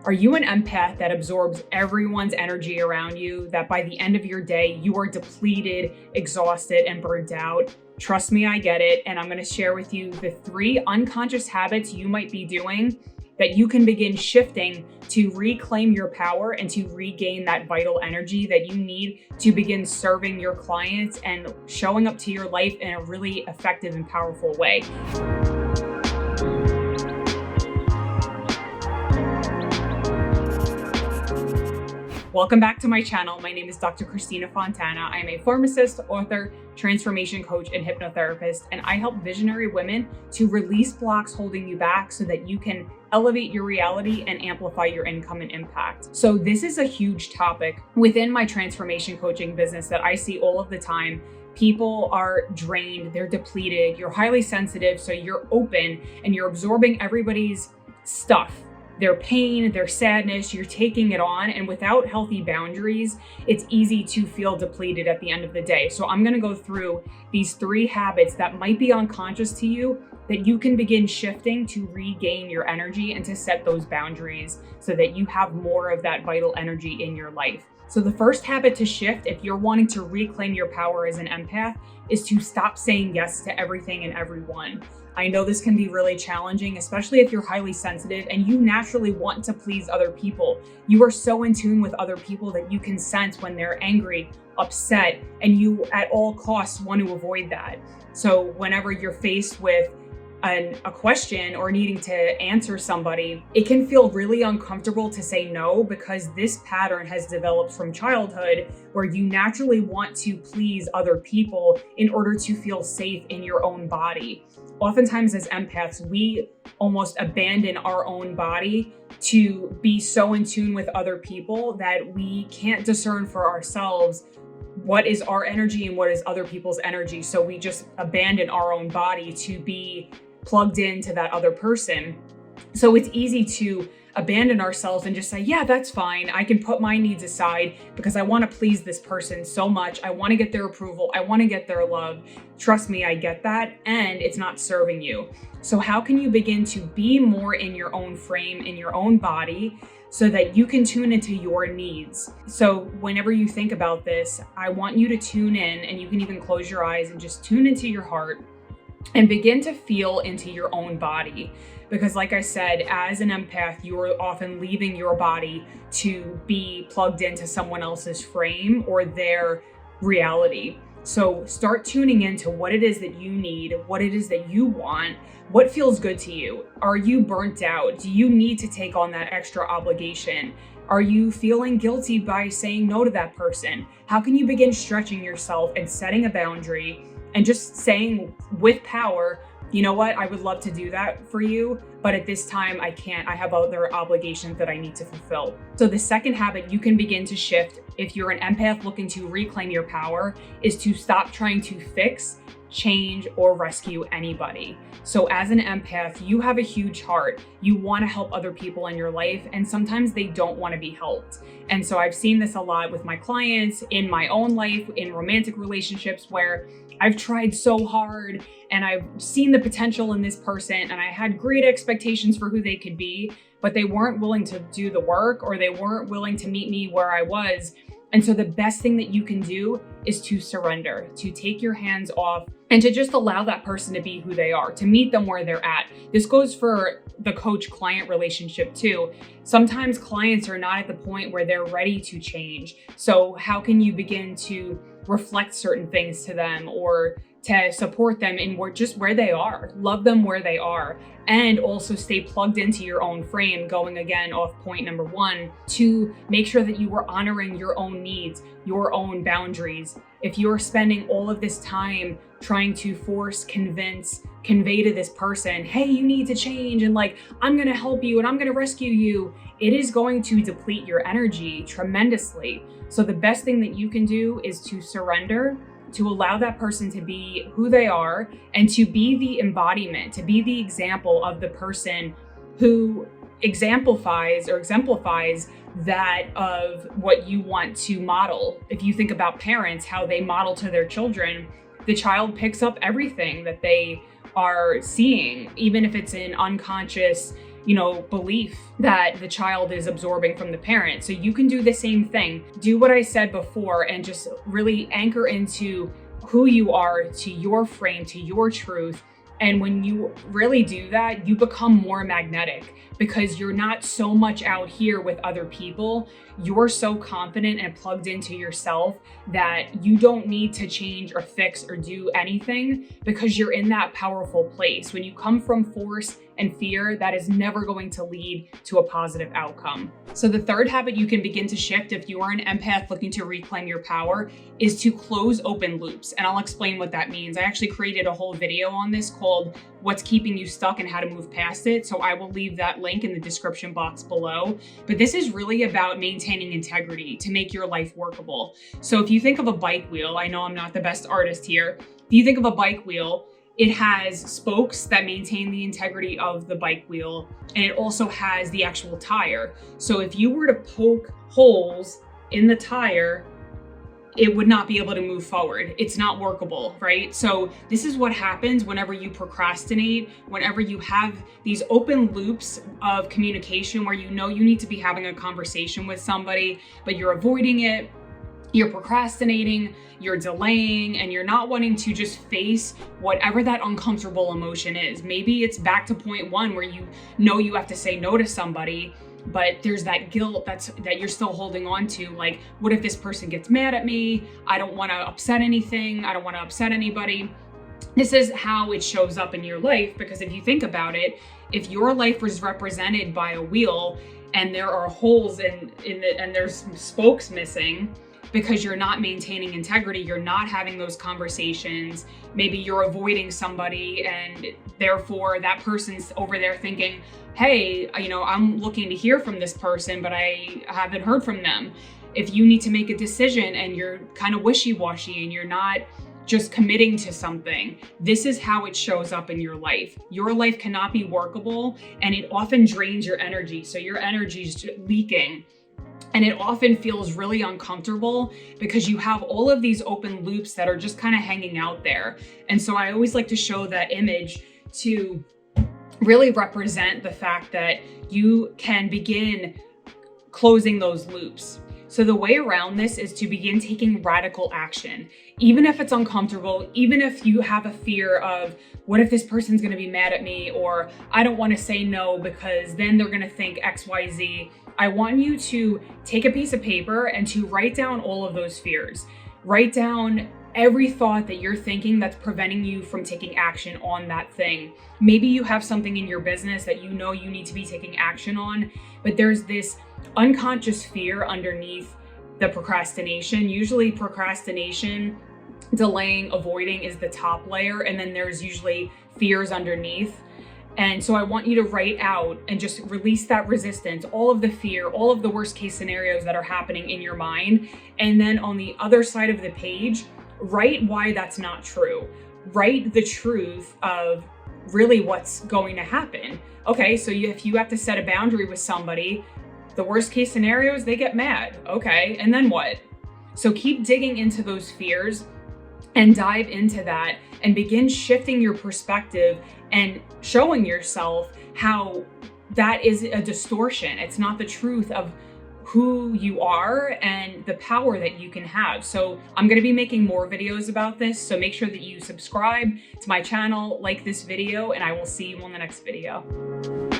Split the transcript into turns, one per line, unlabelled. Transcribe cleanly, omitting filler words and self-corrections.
Are you an empath that absorbs everyone's energy around you, that by the end of your day, you are depleted, exhausted, and burnt out? Trust me, I get it. And I'm going to share with you the 3 unconscious habits you might be doing that you can begin shifting to reclaim your power and to regain that vital energy that you need to begin serving your clients and showing up to your life in a really effective and powerful way. Welcome back to my channel. My name is Dr. Christina Fontana. I am a pharmacist, author, transformation coach, and hypnotherapist, and I help visionary women to release blocks holding you back so that you can elevate your reality and amplify your income and impact. So this is a huge topic within my transformation coaching business that I see all of the time. People are drained, they're depleted, you're highly sensitive, so you're open and you're absorbing everybody's stuff. Their pain, their sadness, you're taking it on, and without healthy boundaries, it's easy to feel depleted at the end of the day. So I'm gonna go through these 3 habits that might be unconscious to you that you can begin shifting to regain your energy and to set those boundaries so that you have more of that vital energy in your life. So the first habit to shift, if you're wanting to reclaim your power as an empath, is to stop saying yes to everything and everyone. I know this can be really challenging, especially if you're highly sensitive and you naturally want to please other people. You are so in tune with other people that you can sense when they're angry, upset, and you at all costs want to avoid that. So whenever you're faced with a question or needing to answer somebody, it can feel really uncomfortable to say no because this pattern has developed from childhood where you naturally want to please other people in order to feel safe in your own body. Oftentimes as empaths, we almost abandon our own body to be so in tune with other people that we can't discern for ourselves what is our energy and what is other people's energy. So we just abandon our own body to be plugged into that other person. So it's easy to abandon ourselves and just say, yeah, that's fine. I can put my needs aside because I want to please this person so much. I want to get their approval. I want to get their love. Trust me, I get that. And it's not serving you. So how can you begin to be more in your own frame, in your own body, so that you can tune into your needs? So whenever you think about this, I want you to tune in, and you can even close your eyes and just tune into your heart and begin to feel into your own body. Because like I said, as an empath, you are often leaving your body to be plugged into someone else's frame or their reality. So start tuning into what it is that you need, what it is that you want, what feels good to you. Are you burnt out? Do you need to take on that extra obligation? Are you feeling guilty by saying no to that person? How can you begin stretching yourself and setting a boundary and just saying with power, you know what, I would love to do that for you, but at this time I can't. I have other obligations that I need to fulfill. So the second habit you can begin to shift if you're an empath looking to reclaim your power is to stop trying to fix, change, or rescue anybody. So as an empath, you have a huge heart. You want to help other people in your life, and sometimes they don't want to be helped. And so I've seen this a lot with my clients, in my own life, in romantic relationships, where I've tried so hard and I've seen the potential in this person and I had great expectations for who they could be, but they weren't willing to do the work, or they weren't willing to meet me where I was. And so the best thing that you can do is to surrender, to take your hands off and to just allow that person to be who they are, to meet them where they're at. This goes for the coach-client relationship too. Sometimes clients are not at the point where they're ready to change. So how can you begin to reflect certain things to them or to support them in just where they are, love them where they are, and also stay plugged into your own frame, going again off point number 1, to make sure that you are honoring your own needs, your own boundaries. If you're spending all of this time trying to force, convey to this person, hey, you need to change, and like, I'm gonna help you and I'm gonna rescue you, it is going to deplete your energy tremendously. So the best thing that you can do is to surrender, to allow that person to be who they are, and to be the embodiment, to be the example of the person who exemplifies that of what you want to model. If you think about parents, how they model to their children, the child picks up everything that they are seeing, even if it's an unconscious, belief that the child is absorbing from the parent. So you can do the same thing. Do what I said before and just really anchor into who you are, to your frame, to your truth. And when you really do that, you become more magnetic because you're not so much out here with other people. You're so confident and plugged into yourself that you don't need to change or fix or do anything because you're in that powerful place. When you come from force and fear, that is never going to lead to a positive outcome. So the third habit you can begin to shift if you are an empath looking to reclaim your power is to close open loops. And I'll explain what that means. I actually created a whole video on this called What's Keeping You Stuck and How to Move Past It. So I will leave that link in the description box below. But this is really about maintaining integrity to make your life workable. So if you think of a bike wheel, I know I'm not the best artist here. If you think of a bike wheel, it has spokes that maintain the integrity of the bike wheel, and it also has the actual tire. So if you were to poke holes in the tire, it would not be able to move forward. It's not workable, right? So this is what happens whenever you procrastinate, whenever you have these open loops of communication where you need to be having a conversation with somebody, but you're avoiding it. You're procrastinating, you're delaying, and you're not wanting to just face whatever that uncomfortable emotion is. Maybe it's back to point one where you have to say no to somebody, but there's that guilt that you're still holding on to. Like, what if this person gets mad at me? I don't want to upset anything. I don't want to upset anybody. This is how it shows up in your life, because if you think about it, if your life was represented by a wheel and there are holes in it and there's spokes missing, because you're not maintaining integrity, you're not having those conversations, maybe you're avoiding somebody and therefore that person's over there thinking, hey, I'm looking to hear from this person, but I haven't heard from them. If you need to make a decision and you're kind of wishy-washy and you're not just committing to something, this is how it shows up in your life. Your life cannot be workable and it often drains your energy. So your energy is leaking. And it often feels really uncomfortable because you have all of these open loops that are just kind of hanging out there. And so I always like to show that image to really represent the fact that you can begin closing those loops. So the way around this is to begin taking radical action, even if it's uncomfortable, even if you have a fear of, what if this person's gonna be mad at me? Or I don't wanna say no because then they're gonna think X, Y, Z. I want you to take a piece of paper and to write down all of those fears. Write down every thought that you're thinking that's preventing you from taking action on that thing. Maybe you have something in your business that you need to be taking action on, but there's this unconscious fear underneath the procrastination. Usually procrastination, delaying, avoiding is the top layer, and then there's usually fears underneath. And so I want you to write out and just release that resistance, all of the fear, all of the worst case scenarios that are happening in your mind. And then on the other side of the page, write why that's not true. Write the truth of really what's going to happen. Okay, so if you have to set a boundary with somebody, the worst case scenario is they get mad. Okay, and then what? So keep digging into those fears and dive into that and begin shifting your perspective and showing yourself how that is a distortion. It's not the truth of who you are and the power that you can have. So I'm going to be making more videos about this. So make sure that you subscribe to my channel, like this video, and I will see you on the next video.